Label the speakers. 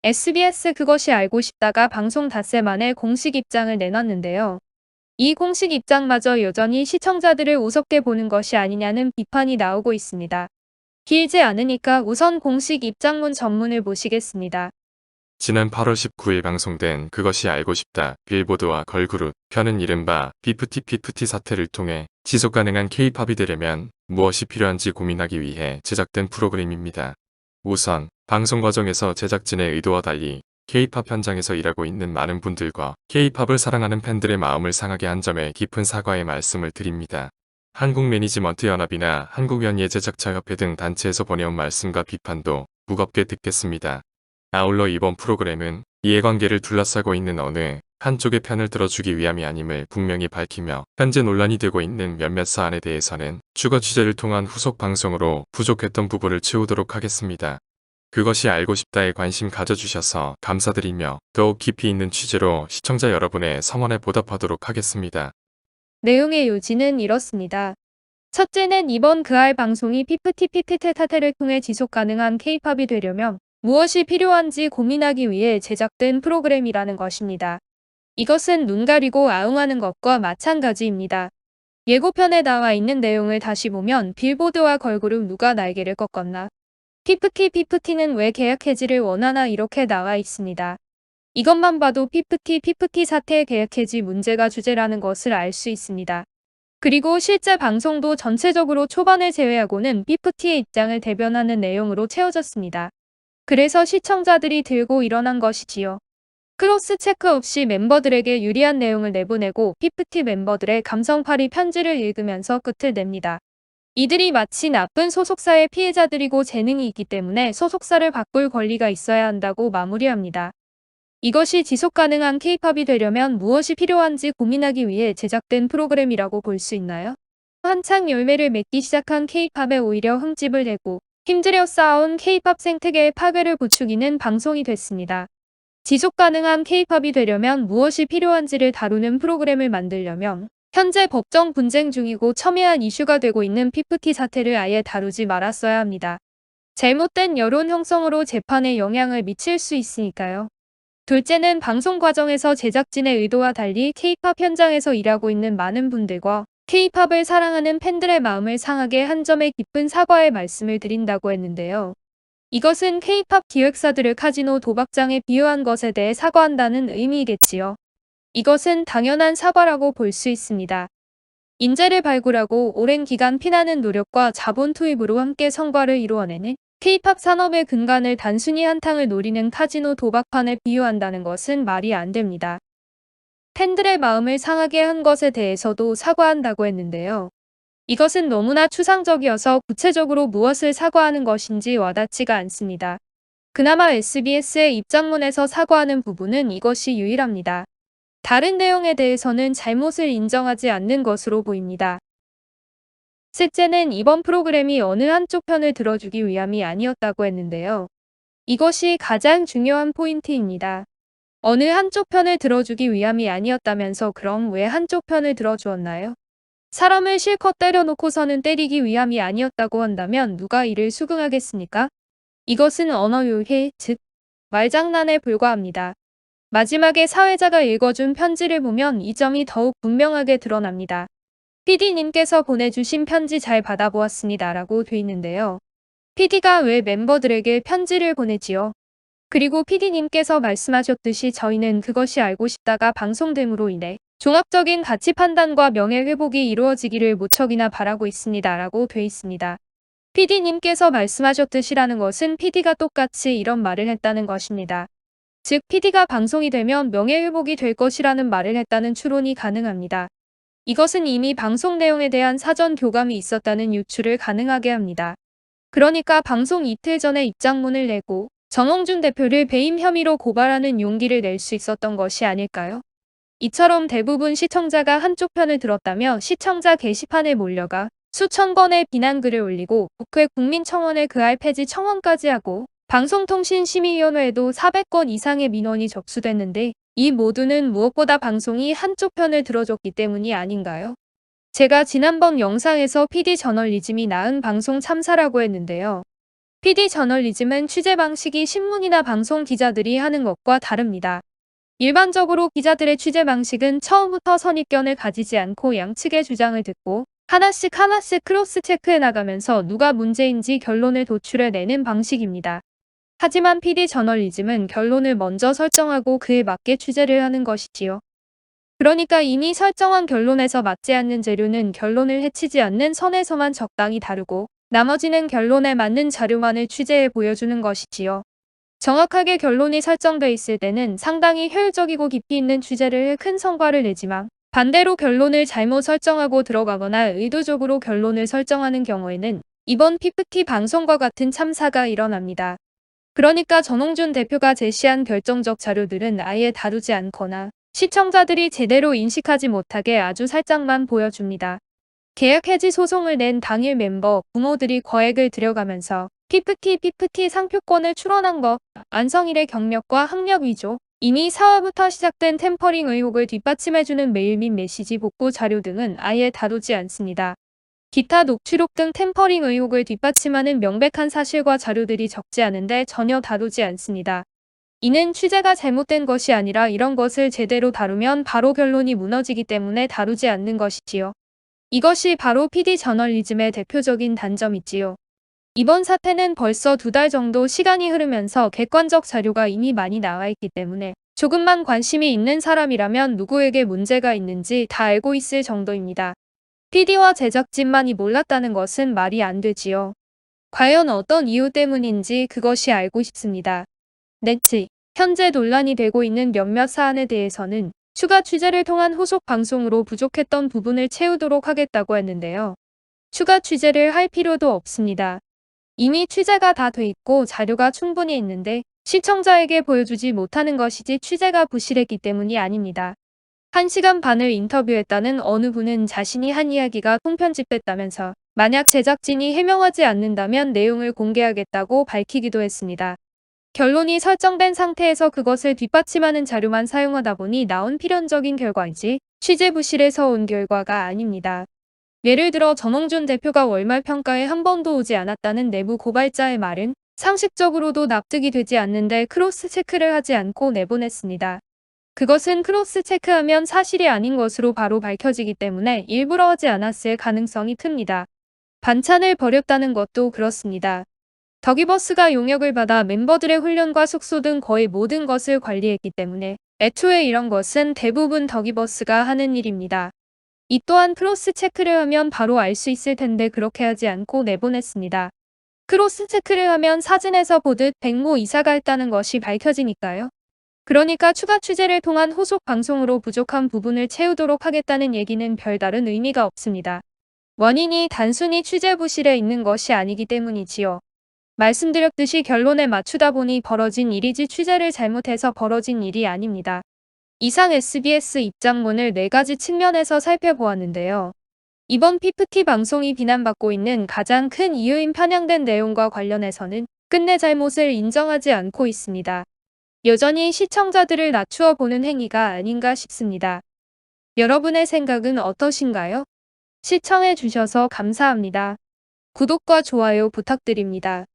Speaker 1: SBS 그것이 알고 싶다가 방송 닷새 만에 공식 입장을 내놨는데요. 이 공식 입장마저 여전히 시청자들을 우습게 보는 것이 아니냐는 비판이 나오고 있습니다. 길지 않으니까 우선 공식 입장문 전문을 보시겠습니다.
Speaker 2: 지난 8월 19일 방송된 그것이 알고 싶다 빌보드와 걸그룹 편은 이른바 피프티 사태를 통해 지속 가능한 K-팝이 되려면 무엇이 필요한지 고민하기 위해 제작된 프로그램입니다. 우선 방송 과정에서 제작진의 의도와 달리 K-팝 현장에서 일하고 있는 많은 분들과 K-팝을 사랑하는 팬들의 마음을 상하게 한 점에 깊은 사과의 말씀을 드립니다. 한국매니지먼트연합이나 한국연예제작자협회 등 단체에서 보내온 말씀과 비판도 무겁게 듣겠습니다. 아울러 이번 프로그램은 이해관계를 둘러싸고 있는 어느 한쪽의 편을 들어주기 위함이 아님을 분명히 밝히며 현재 논란이 되고 있는 몇몇 사안에 대해서는 추가 취재를 통한 후속 방송으로 부족했던 부분을 채우도록 하겠습니다. 그것이 알고 싶다에 관심 가져주셔서 감사드리며 더욱 깊이 있는 취재로 시청자 여러분의 성원에 보답하도록 하겠습니다.
Speaker 1: 내용의 요지는 이렇습니다. 첫째는 이번 그알 방송이 피프티 사태를 통해 지속 가능한 K-팝이 되려면 무엇이 필요한지 고민하기 위해 제작된 프로그램이라는 것입니다. 이것은 눈 가리고 아웅하는 것과 마찬가지입니다. 예고편에 나와 있는 내용을 다시 보면 빌보드와 걸그룹 누가 날개를 꺾었나? 피프티는 왜 계약 해지를 원하나 이렇게 나와 있습니다. 이것만 봐도 피프티 사태의 계약 해지 문제가 주제라는 것을 알 수 있습니다. 그리고 실제 방송도 전체적으로 초반을 제외하고는 피프티의 입장을 대변하는 내용으로 채워졌습니다. 그래서 시청자들이 들고 일어난 것이지요. 크로스 체크 없이 멤버들에게 유리한 내용을 내보내고 피프티 멤버들의 감성팔이 편지를 읽으면서 끝을 냅니다. 이들이 마치 나쁜 소속사의 피해자들이고 재능이 있기 때문에 소속사를 바꿀 권리가 있어야 한다고 마무리합니다. 이것이 지속 가능한 K-팝이 되려면 무엇이 필요한지 고민하기 위해 제작된 프로그램이라고 볼 수 있나요? 한창 열매를 맺기 시작한 K-팝에 오히려 흠집을 내고 힘들여 쌓아온 K-팝 생태계의 파괴를 부추기는 방송이 됐습니다. 지속 가능한 K-팝이 되려면 무엇이 필요한지를 다루는 프로그램을 만들려면 현재 법정 분쟁 중이고 첨예한 이슈가 되고 있는 피프티 사태를 아예 다루지 말았어야 합니다. 잘못된 여론 형성으로 재판에 영향을 미칠 수 있으니까요. 둘째는 방송 과정에서 제작진의 의도와 달리 K-팝 현장에서 일하고 있는 많은 분들과 K-팝을 사랑하는 팬들의 마음을 상하게 한 점에 깊은 사과의 말씀을 드린다고 했는데요. 이것은 K-팝 기획사들을 카지노 도박장에 비유한 것에 대해 사과한다는 의미이겠지요. 이것은 당연한 사과라고 볼 수 있습니다. 인재를 발굴하고 오랜 기간 피나는 노력과 자본 투입으로 함께 성과를 이루어내는 K-팝 산업의 근간을 단순히 한탕을 노리는 카지노 도박판에 비유한다는 것은 말이 안 됩니다. 팬들의 마음을 상하게 한 것에 대해서도 사과한다고 했는데요. 이것은 너무나 추상적이어서 구체적으로 무엇을 사과하는 것인지 와닿지가 않습니다. 그나마 SBS의 입장문에서 사과하는 부분은 이것이 유일합니다. 다른 내용에 대해서는 잘못을 인정하지 않는 것으로 보입니다. 셋째는 이번 프로그램이 어느 한쪽 편을 들어주기 위함이 아니었다고 했는데요. 이것이 가장 중요한 포인트입니다. 어느 한쪽 편을 들어주기 위함이 아니었다면서 그럼 왜 한쪽 편을 들어주었나요? 사람을 실컷 때려놓고서는 때리기 위함이 아니었다고 한다면 누가 이를 수긍하겠습니까? 이것은 언어유희, 즉 말장난에 불과합니다. 마지막에 사회자가 읽어준 편지를 보면 이 점이 더욱 분명하게 드러납니다. PD님께서 보내주신 편지 잘 받아보았습니다. 라고 돼 있는데요. PD가 왜 멤버들에게 편지를 보내지요? 그리고 PD님께서 말씀하셨듯이 저희는 그것이 알고 싶다가 방송됨으로 인해 종합적인 가치 판단과 명예 회복이 이루어지기를 무척이나 바라고 있습니다. 라고 돼 있습니다. PD님께서 말씀하셨듯이라는 것은 PD가 똑같이 이런 말을 했다는 것입니다. 즉 PD가 방송이 되면 명예회복이 될 것이라는 말을 했다는 추론이 가능합니다. 이것은 이미 방송 내용에 대한 사전 교감이 있었다는 유추를 가능하게 합니다. 그러니까 방송 이틀 전에 입장문을 내고 정홍준 대표를 배임 혐의로 고발하는 용기를 낼 수 있었던 것이 아닐까요? 이처럼 대부분 시청자가 한쪽 편을 들었다며 시청자 게시판에 몰려가 수천 건의 비난글을 올리고 국회 국민청원에 그알 폐지 청원까지 하고 방송통신심의위원회에도 400건 이상의 민원이 접수됐는데 이 모두는 무엇보다 방송이 한쪽 편을 들어줬기 때문이 아닌가요? 제가 지난번 영상에서 PD 저널리즘이 낳은 방송 참사라고 했는데요. PD 저널리즘은 취재 방식이 신문이나 방송 기자들이 하는 것과 다릅니다. 일반적으로 기자들의 취재 방식은 처음부터 선입견을 가지지 않고 양측의 주장을 듣고 하나씩 크로스 체크해 나가면서 누가 문제인지 결론을 도출해내는 방식입니다. 하지만 PD 저널리즘은 결론을 먼저 설정하고 그에 맞게 취재를 하는 것이지요. 그러니까 이미 설정한 결론에서 맞지 않는 재료는 결론을 해치지 않는 선에서만 적당히 다루고 나머지는 결론에 맞는 자료만을 취재해 보여주는 것이지요. 정확하게 결론이 설정돼 있을 때는 상당히 효율적이고 깊이 있는 취재를 해 큰 성과를 내지만 반대로 결론을 잘못 설정하고 들어가거나 의도적으로 결론을 설정하는 경우에는 이번 PPT 방송과 같은 참사가 일어납니다. 그러니까 전홍준 대표가 제시한 결정적 자료들은 아예 다루지 않거나 시청자들이 제대로 인식하지 못하게 아주 살짝만 보여줍니다. 계약 해지 소송을 낸 당일 멤버, 부모들이 거액을 들여가면서 PPT 상표권을 출원한 것, 안성일의 경력과 학력 위조, 이미 4월부터 시작된 템퍼링 의혹을 뒷받침해주는 메일 및 메시지 복구 자료 등은 아예 다루지 않습니다. 기타 녹취록 등 템퍼링 의혹을 뒷받침하는 명백한 사실과 자료들이 적지 않은데 전혀 다루지 않습니다. 이는 취재가 잘못된 것이 아니라 이런 것을 제대로 다루면 바로 결론이 무너지기 때문에 다루지 않는 것이지요. 이것이 바로 PD 저널리즘의 대표적인 단점이지요. 이번 사태는 벌써 2달 정도 시간이 흐르면서 객관적 자료가 이미 많이 나와 있기 때문에 조금만 관심이 있는 사람이라면 누구에게 문제가 있는지 다 알고 있을 정도입니다. PD와 제작진만이 몰랐다는 것은 말이 안 되지요. 과연 어떤 이유 때문인지 그것이 알고 싶습니다. 넷째, 현재 논란이 되고 있는 몇몇 사안에 대해서는 추가 취재를 통한 후속 방송으로 부족했던 부분을 채우도록 하겠다고 했는데요. 추가 취재를 할 필요도 없습니다. 이미 취재가 다 돼 있고 자료가 충분히 있는데 시청자에게 보여주지 못하는 것이지 취재가 부실했기 때문이 아닙니다. 1시간 반을 인터뷰했다는 어느 분은 자신이 한 이야기가 통편집됐다면서 만약 제작진이 해명하지 않는다면 내용을 공개하겠다고 밝히기도 했습니다. 결론이 설정된 상태에서 그것을 뒷받침하는 자료만 사용하다 보니 나온 필연적인 결과이지 취재 부실에서 온 결과가 아닙니다. 예를 들어 전홍준 대표가 월말 평가에 한 번도 오지 않았다는 내부 고발자의 말은 상식적으로도 납득이 되지 않는데 크로스 체크를 하지 않고 내보냈습니다. 그것은 크로스 체크하면 사실이 아닌 것으로 바로 밝혀지기 때문에 일부러 하지 않았을 가능성이 큽니다. 반찬을 버렸다는 것도 그렇습니다. 덕이버스가 용역을 받아 멤버들의 훈련과 숙소 등 거의 모든 것을 관리했기 때문에 애초에 이런 것은 대부분 덕이버스가 하는 일입니다. 이 또한 크로스 체크를 하면 바로 알 수 있을 텐데 그렇게 하지 않고 내보냈습니다. 크로스 체크를 하면 사진에서 보듯 백모 이사가 했다는 것이 밝혀지니까요. 그러니까 추가 취재를 통한 후속 방송으로 부족한 부분을 채우도록 하겠다는 얘기는 별다른 의미가 없습니다. 원인이 단순히 취재 부실에 있는 것이 아니기 때문이지요. 말씀드렸듯이 결론에 맞추다 보니 벌어진 일이지 취재를 잘못해서 벌어진 일이 아닙니다. 이상 SBS 입장문을 4가지 측면에서 살펴보았는데요. 이번 PPT 방송이 비난받고 있는 가장 큰 이유인 편향된 내용과 관련해서는 끝내 잘못을 인정하지 않고 있습니다. 여전히 시청자들을 낮추어 보는 행위가 아닌가 싶습니다. 여러분의 생각은 어떠신가요? 시청해 주셔서 감사합니다. 구독과 좋아요 부탁드립니다.